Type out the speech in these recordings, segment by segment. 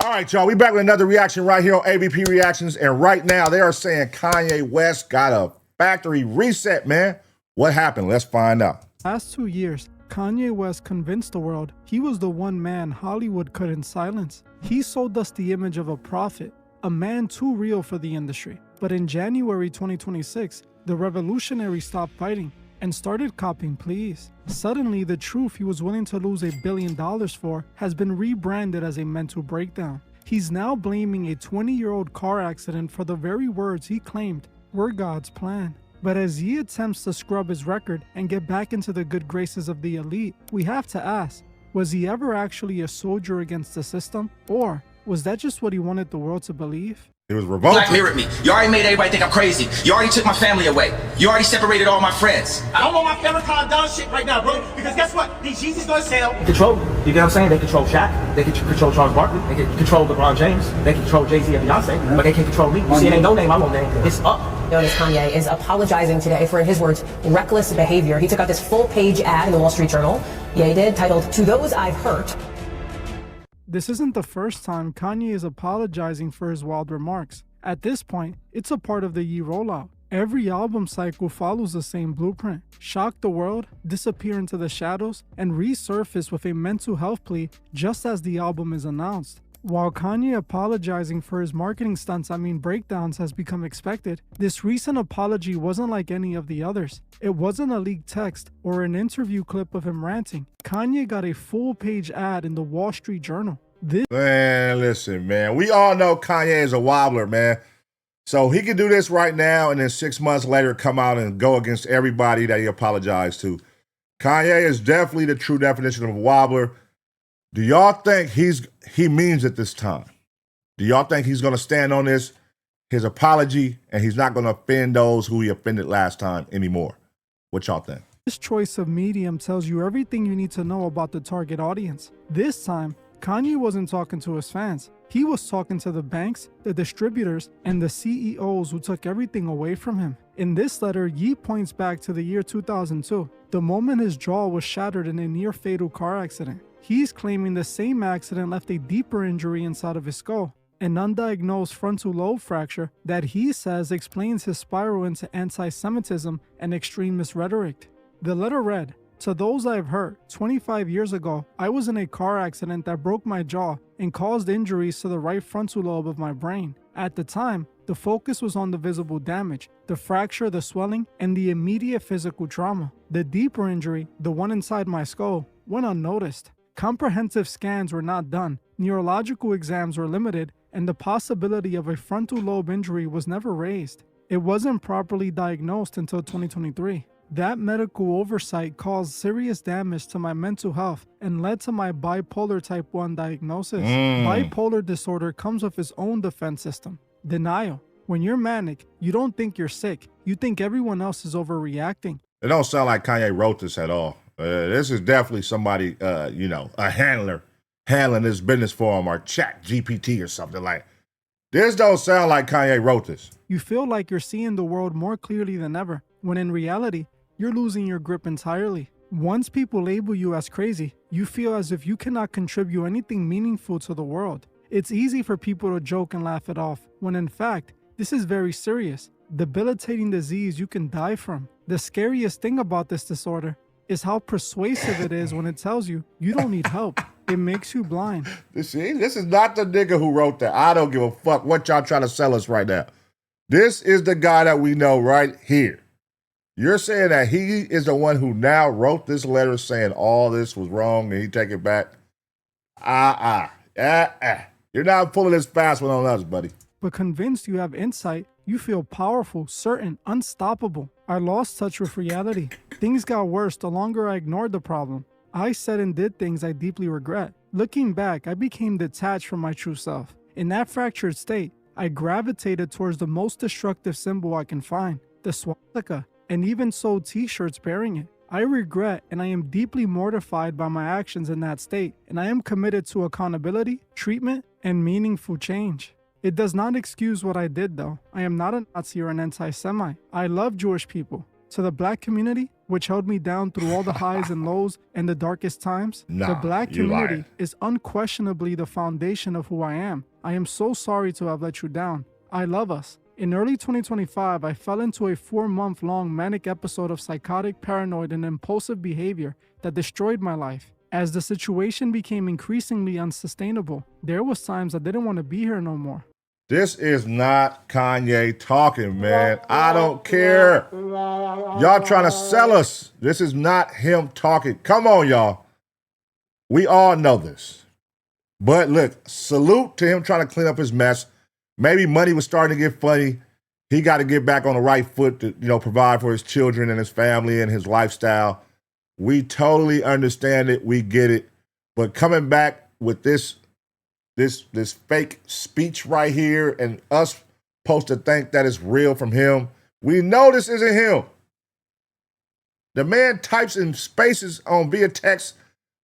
All right, y'all, we back with another reaction right here on AVP Reactions, and right now they are saying Kanye West got a factory reset, man. What happened? Let's find out. Last 2 years, Kanye West convinced the world he was the one man Hollywood couldn't silence. He sold us the image of a prophet, a man too real for the industry. But in January 2026, the revolutionary stopped fighting and started copping pleas. Suddenly, the truth he was willing to lose $1 billion for has been rebranded as a mental breakdown. He's now blaming a 20-year-old car accident for the very words he claimed were God's plan. But as he attempts to scrub his record and get back into the good graces of the elite, we have to ask, was he ever actually a soldier against the system? Or was that just what he wanted the world to believe? It was revolting. Black mirrored me. You already made everybody think I'm crazy. You already took my family away. You already separated all my friends. I don't want my family calm down shit right now, bro. Because guess what? These Yeezys gonna sell. They control, you get what I'm saying? They control Shaq, they can control Charles Barkley, they can control LeBron James, they can control Jay-Z and Beyonce, but they can't control me. You see, it ain't no name, I'm no name. It's up. Known as Kanye is apologizing today for, in his words, reckless behavior. He took out this full-page ad in the Wall Street Journal. Yeah, he did, titled, "To Those I've Hurt." This isn't the first time Kanye is apologizing for his wild remarks. At this point, it's a part of the Ye rollout. Every album cycle follows the same blueprint. Shock the world, disappear into the shadows, and resurface with a mental health plea just as the album is announced. While Kanye apologizing for his marketing stunts, breakdowns, has become expected, this recent apology wasn't like any of the others. It wasn't a leaked text or an interview clip of him ranting. Kanye got a full-page ad in the Wall Street Journal. Man, listen, man. We all know Kanye is a wobbler, man. So he can do this right now and then 6 months later come out and go against everybody that he apologized to. Kanye is definitely the true definition of a wobbler. Do y'all think he means it this time? Do y'all think he's going to stand on his apology, and he's not going to offend those who he offended last time anymore? What y'all think? This choice of medium tells you everything you need to know about the target audience. This time, Kanye wasn't talking to his fans. He was talking to the banks, the distributors, and the CEOs who took everything away from him. In this letter, Ye points back to the year 2002, the moment his jaw was shattered in a near-fatal car accident. He's claiming the same accident left a deeper injury inside of his skull, an undiagnosed frontal lobe fracture that he says explains his spiral into anti-Semitism and extremist rhetoric. The letter read, "To those I've hurt, 25 years ago, I was in a car accident that broke my jaw and caused injuries to the right frontal lobe of my brain. At the time, the focus was on the visible damage, the fracture, the swelling, and the immediate physical trauma. The deeper injury, the one inside my skull, went unnoticed. Comprehensive scans were not done, neurological exams were limited, and the possibility of a frontal lobe injury was never raised. It wasn't properly diagnosed until 2023. That medical oversight caused serious damage to my mental health and led to my bipolar type 1 diagnosis. Bipolar disorder comes with its own defense system, denial. When you're manic, you don't think you're sick. You think everyone else is overreacting." It don't sound like Kanye wrote this at all. This is definitely somebody, a handler handling this business for him, or Chat GPT or something like. This don't sound like Kanye wrote this. You feel like you're seeing the world more clearly than ever, when in reality, you're losing your grip entirely. Once people label you as crazy, you feel as if you cannot contribute anything meaningful to the world. It's easy for people to joke and laugh it off, when in fact, this is very serious, debilitating disease you can die from. The scariest thing about this disorder is how persuasive it is when it tells you you don't need help. It makes you blind. See, this is not the nigga who wrote that. I don't give a fuck what y'all trying to sell us right now. This is the guy that we know right here. You're saying that he is the one who now wrote this letter saying all this was wrong and he take it back? You're not pulling this fast one on us, buddy. But convinced you have insight, you feel powerful, certain, unstoppable. I lost touch with reality. Things got worse the longer I ignored the problem. I said and did things I deeply regret. Looking back, I became detached from my true self. In that fractured state, I gravitated towards the most destructive symbol I can find, the swastika, and even sold t-shirts bearing it. I regret and I am deeply mortified by my actions in that state, and I am committed to accountability, treatment, and meaningful change. It does not excuse what I did though. I am not a Nazi or an anti-Semite. I love Jewish people. To the black community, which held me down through all the highs and lows and the darkest times. Nah, the black you community lying. is unquestionably the foundation of who I am. I am so sorry to have let you down. I love us. In early 2025, I fell into a 4-month-long manic episode of psychotic, paranoid, and impulsive behavior that destroyed my life. As the situation became increasingly unsustainable, there was times I didn't want to be here no more. This is not Kanye talking, man. I don't care. Y'all trying to sell us. This is not him talking. Come on, y'all. We all know this. But look, salute to him trying to clean up his mess. Maybe money was starting to get funny. He got to get back on the right foot to, provide for his children and his family and his lifestyle. We totally understand it. We get it. But coming back with this fake speech right here and us supposed to think that it's real from him, we know this isn't him. The man types in spaces on via text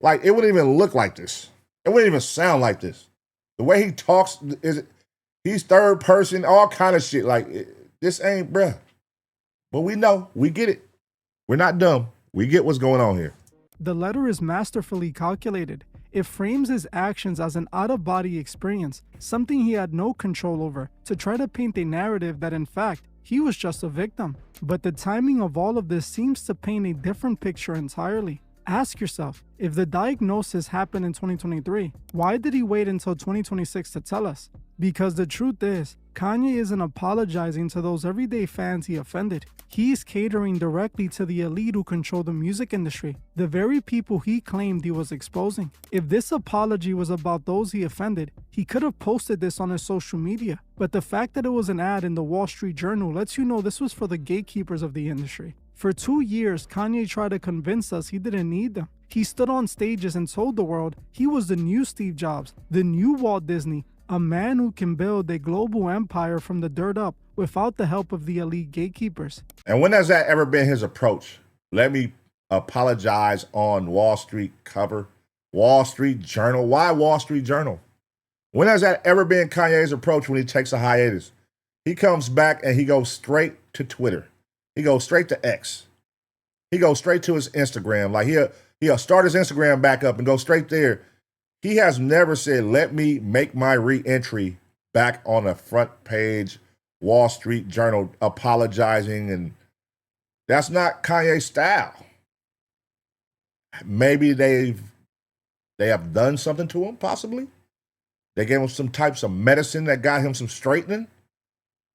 like it wouldn't even look like this. It wouldn't even sound like this. The way he talks he's third person, all kind of shit. Like, this ain't bruh. But we know, we get it. We're not dumb. We get what's going on here. The letter is masterfully calculated. It frames his actions as an out-of-body experience, something he had no control over, to try to paint a narrative that in fact, he was just a victim. But the timing of all of this seems to paint a different picture entirely. Ask yourself, if the diagnosis happened in 2023, why did he wait until 2026 to tell us? Because the truth is, Kanye isn't apologizing to those everyday fans he offended. He's catering directly to the elite who control the music industry, the very people he claimed he was exposing. If this apology was about those he offended, he could have posted this on his social media. But the fact that it was an ad in the Wall Street Journal lets you know this was for the gatekeepers of the industry. For 2 years, Kanye tried to convince us he didn't need them. He stood on stages and told the world he was the new Steve Jobs, the new Walt Disney, a man who can build a global empire from the dirt up without the help of the elite gatekeepers. And when has that ever been his approach? Let me apologize on Wall Street cover. Wall Street Journal. Why Wall Street Journal? When has that ever been Kanye's approach when he takes a hiatus? He comes back and he goes straight to Twitter. He goes straight to X. He goes straight to his Instagram. Like he'll start his Instagram back up and go straight there. He has never said, let me make my re-entry back on the front page, Wall Street Journal, apologizing. And that's not Kanye's style. Maybe they have done something to him, possibly. They gave him some types of medicine that got him some straightening.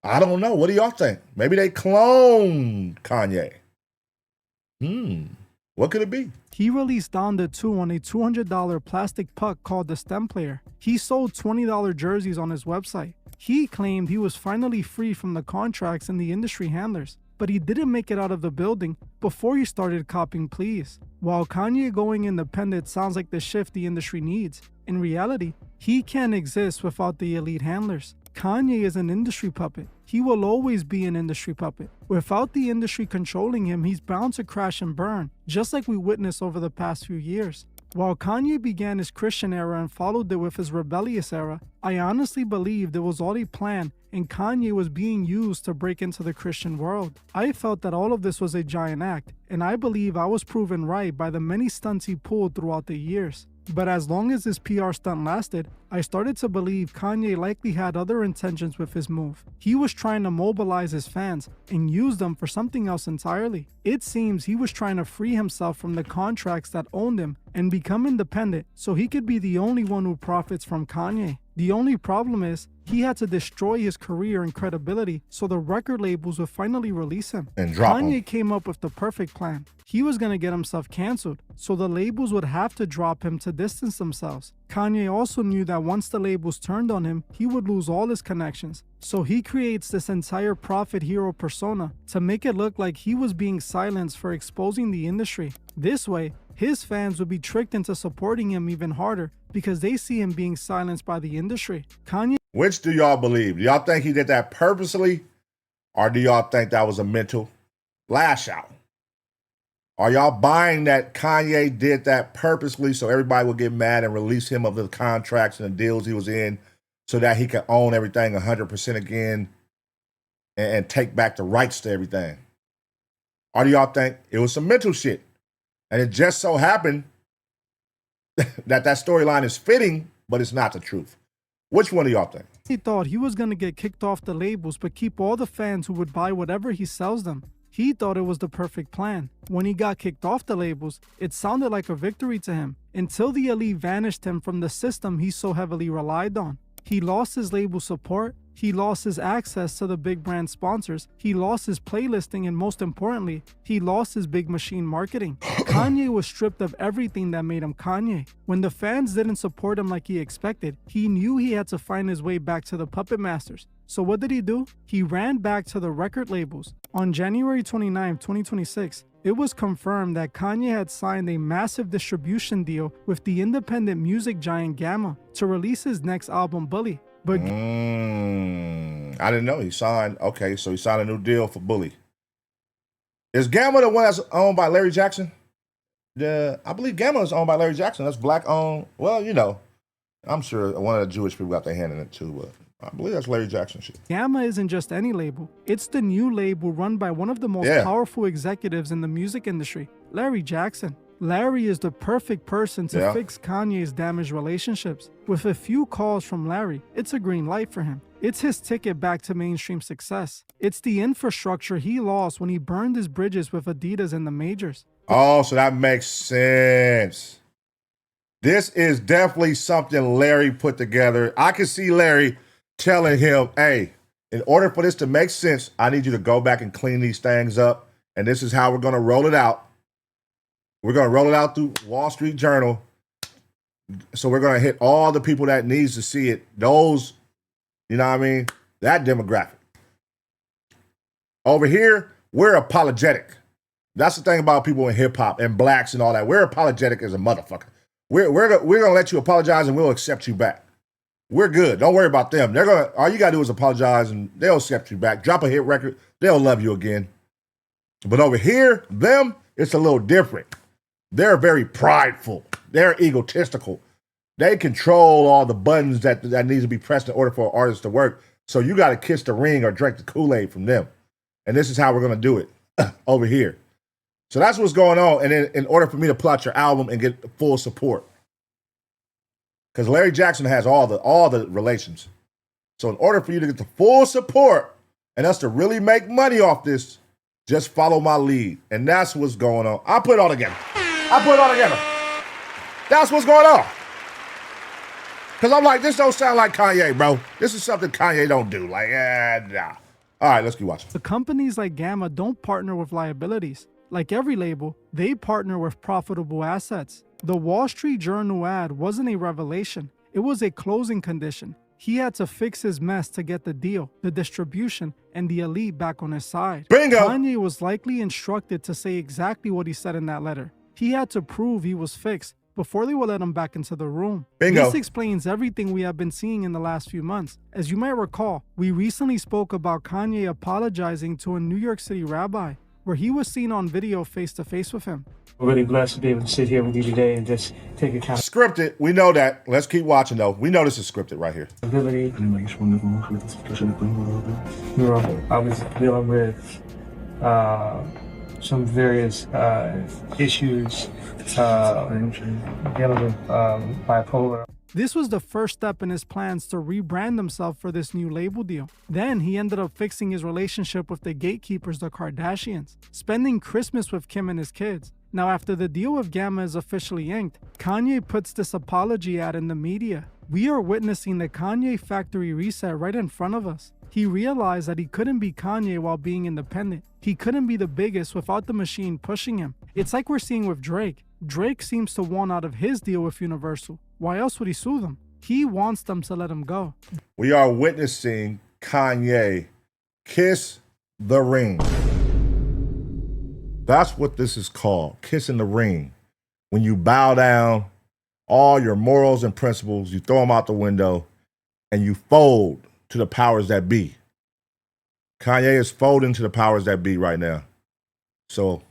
I don't know. What do y'all think? Maybe they cloned Kanye. What could it be? He released Donda 2 on a $200 plastic puck called the Stem Player. He sold $20 jerseys on his website. He claimed he was finally free from the contracts and the industry handlers, but he didn't make it out of the building before he started copping pleas. While Kanye going independent sounds like the shift the industry needs, in reality, he can't exist without the elite handlers. Kanye is an industry puppet. He will always be an industry puppet. Without the industry controlling him, he's bound to crash and burn, just like we witnessed over the past few years. While Kanye began his Christian era and followed it with his rebellious era, I honestly believed it was all a plan and Kanye was being used to break into the Christian world. I felt that all of this was a giant act, and I believe I was proven right by the many stunts he pulled throughout the years. But as long as this PR stunt lasted, I started to believe Kanye likely had other intentions with his move. He was trying to mobilize his fans and use them for something else entirely. It seems he was trying to free himself from the contracts that owned him and become independent so he could be the only one who profits from Kanye. The only problem is, he had to destroy his career and credibility so the record labels would finally release him. And drop Kanye him. came up with the perfect plan. He was going to get himself canceled, so the labels would have to drop him to distance themselves. Kanye also knew that once the labels turned on him, he would lose all his connections. So he creates this entire prophet hero persona to make it look like he was being silenced for exposing the industry. This way, his fans would be tricked into supporting him even harder because they see him being silenced by the industry. Kanye. Which do y'all believe? Do y'all think he did that purposely? Or do y'all think that was a mental lash out? Are y'all buying that Kanye did that purposely so everybody would get mad and release him of the contracts and the deals he was in so that he could own everything 100% again and take back the rights to everything? Or do y'all think it was some mental shit? And it just so happened that storyline is fitting, but it's not the truth. Which one do y'all think? He thought he was going to get kicked off the labels but keep all the fans who would buy whatever he sells them. He thought it was the perfect plan. When he got kicked off the labels, it sounded like a victory to him, until the elite vanished him from the system he so heavily relied on. He lost his label support, he lost his access to the big brand sponsors, he lost his playlisting, and most importantly, he lost his big machine marketing. Kanye was stripped of everything that made him Kanye. When the fans didn't support him like he expected, he knew he had to find his way back to the puppet masters. So what did he do? He ran back to the record labels. On January 29, 2026, it was confirmed that Kanye had signed a massive distribution deal with the independent music giant Gamma to release his next album, Bully. But I didn't know he signed. Okay, so he signed a new deal for Bully. Is Gamma the one that's owned by Larry Jackson? I believe Gamma is owned by Larry Jackson. That's black owned. Well, you know, I'm sure one of the Jewish people got their hand in it too, but I believe that's Larry Jackson shit. Gamma isn't just any label. It's the new label run by one of the most powerful executives in the music industry, Larry Jackson. Larry is the perfect person to fix Kanye's damaged relationships. With a few calls from Larry, it's a green light for him. It's his ticket back to mainstream success. It's the infrastructure he lost when he burned his bridges with Adidas and the majors. Oh, so that makes sense. This is definitely something Larry put together. I can see Larry telling him, hey, in order for this to make sense, I need you to go back and clean these things up. And this is how we're going to roll it out. We're going to roll it out through Wall Street Journal. So we're going to hit all the people that needs to see it. Those, you know what I mean? That demographic. Over here, we're apologetic. That's the thing about people in hip hop and blacks and all that. We're apologetic as a motherfucker. We're going to let you apologize and we'll accept you back. We're good. Don't worry about them. All you got to do is apologize and they'll accept you back. Drop a hit record. They'll love you again. But over here, it's a little different. They're very prideful. They're egotistical. They control all the buttons that needs to be pressed in order for an artist to work. So you got to kiss the ring or drink the Kool-Aid from them. And this is how we're going to do it over here. So that's what's going on. And then in order for me to plot your album and get full support, because Larry Jackson has all the relations. So in order for you to get the full support and us to really make money off this, just follow my lead. And that's what's going on. I put it all together. That's what's going on. Because I'm like, this don't sound like Kanye, bro. This is something Kanye don't do. Like, nah. All right, let's keep watching. The companies like Gamma don't partner with liabilities. Like every label, they partner with profitable assets. The Wall Street Journal ad wasn't a revelation. It was a closing condition. He had to fix his mess to get the deal, the distribution, and the elite back on his side. Bingo! Kanye was likely instructed to say exactly what he said in that letter. He had to prove he was fixed before they would let him back into the room. Bingo. This explains everything we have been seeing in the last few months. As you might recall, we recently spoke about Kanye apologizing to a New York City rabbi, where he was seen on video face-to-face with him. I'm really blessed to be able to sit here with you today and just take account. Scripted. We know that. Let's keep watching, though. We know this is scripted right here. Ability. I was dealing with some various issues, dealing with bipolar. This was the first step in his plans to rebrand himself for this new label deal. Then he ended up fixing his relationship with the gatekeepers, the Kardashians, spending Christmas with Kim and his kids. Now, after the deal with Gamma is officially inked, Kanye puts this apology ad in the media. We are witnessing the Kanye factory reset right in front of us. He realized that he couldn't be Kanye while being independent. He couldn't be the biggest without the machine pushing him. It's like we're seeing with Drake. Drake seems to want out of his deal with Universal. Why else would he sue them? He wants them to let him go. We are witnessing Kanye kiss the ring. That's what this is called, kissing the ring. When you bow down, all your morals and principles, you throw them out the window, and you fold to the powers that be. Kanye is folding to the powers that be right now. So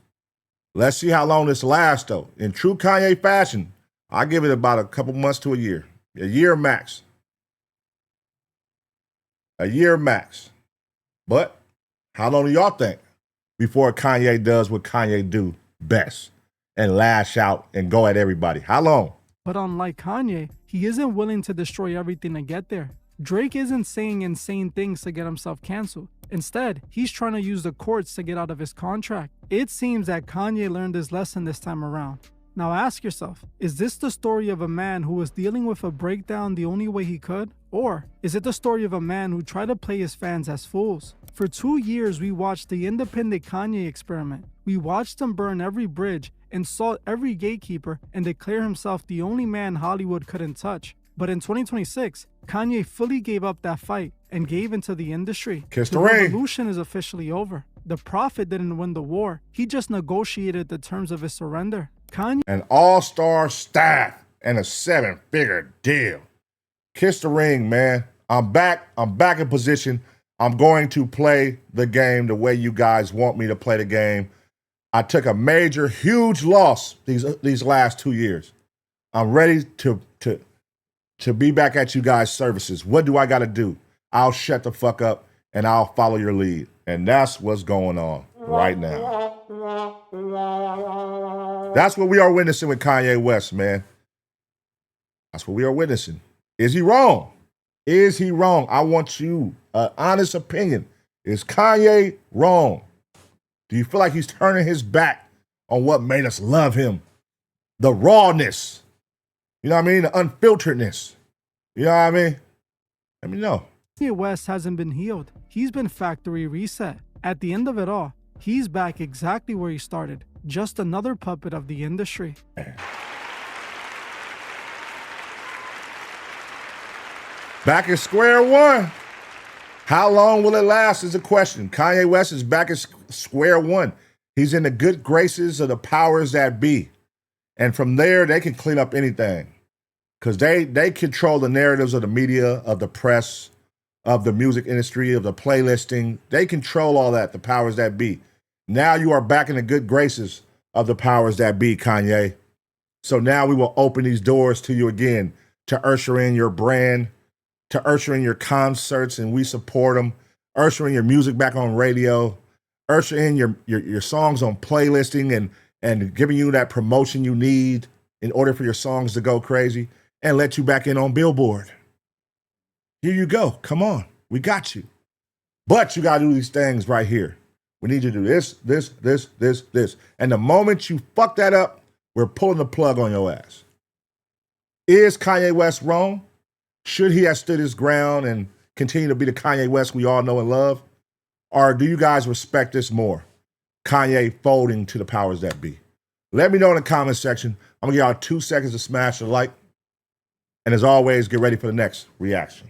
let's see how long this lasts, though. In true Kanye fashion, I give it about a couple months to a year max. A year max. But how long do y'all think before Kanye does what Kanye do best and lash out and go at everybody? How long? But unlike Kanye, he isn't willing to destroy everything to get there. Drake isn't saying insane things to get himself canceled. Instead, he's trying to use the courts to get out of his contract. It seems that Kanye learned his lesson this time around. Now ask yourself, is this the story of a man who was dealing with a breakdown the only way he could? Or is it the story of a man who tried to play his fans as fools? For 2 years, we watched the independent Kanye experiment. We watched him burn every bridge, insult every gatekeeper, and declare himself the only man Hollywood couldn't touch. But in 2026, Kanye fully gave up that fight and gave into the industry. Kiss the The ring. revolution is officially over. The prophet didn't win the war. He just negotiated the terms of his surrender. Kanye An all-star staff and a 7-figure deal. Kiss the ring, man. I'm back. I'm back in position. I'm going to play the game the way you guys want me to play the game. I took a major, huge loss these last 2 years. I'm ready to be back at you guys' services. What do I got to do? I'll shut the fuck up and I'll follow your lead. And that's what's going on right now. That's what we are witnessing with Kanye West, man. That's what we are witnessing. Is he wrong? Is he wrong? I want you an honest opinion. Is Kanye wrong? Do you feel like he's turning his back on what made us love him? The rawness. You know what I mean? The unfilteredness. You know what I mean? Let me know. West hasn't been healed. He's been factory reset. At the end of it all, he's back exactly where he started. Just another puppet of the industry. Back at square one. How long will it last is the question. Kanye West is back at square one. He's in the good graces of the powers that be. And from there, they can clean up anything. Because they control the narratives of the media, of the press, of the music industry, of the playlisting. They control all that, the powers that be. Now you are back in the good graces of the powers that be, Kanye. So now we will open these doors to you again to usher in your brand, to usher in your concerts, and we support them. Usher in your music back on radio. Usher in your songs on playlisting and giving you that promotion you need in order for your songs to go crazy and let you back in on Billboard. Here you go. Come on. We got you. But you got to do these things right here. We need you to do this. And the moment you fuck that up, we're pulling the plug on your ass. Is Kanye West wrong? Should he have stood his ground and continue to be the Kanye West we all know and love? Or do you guys respect this more? Kanye folding to the powers that be. Let me know in the comment section. I'm going to give y'all 2 seconds to smash the like. And as always, get ready for the next reaction.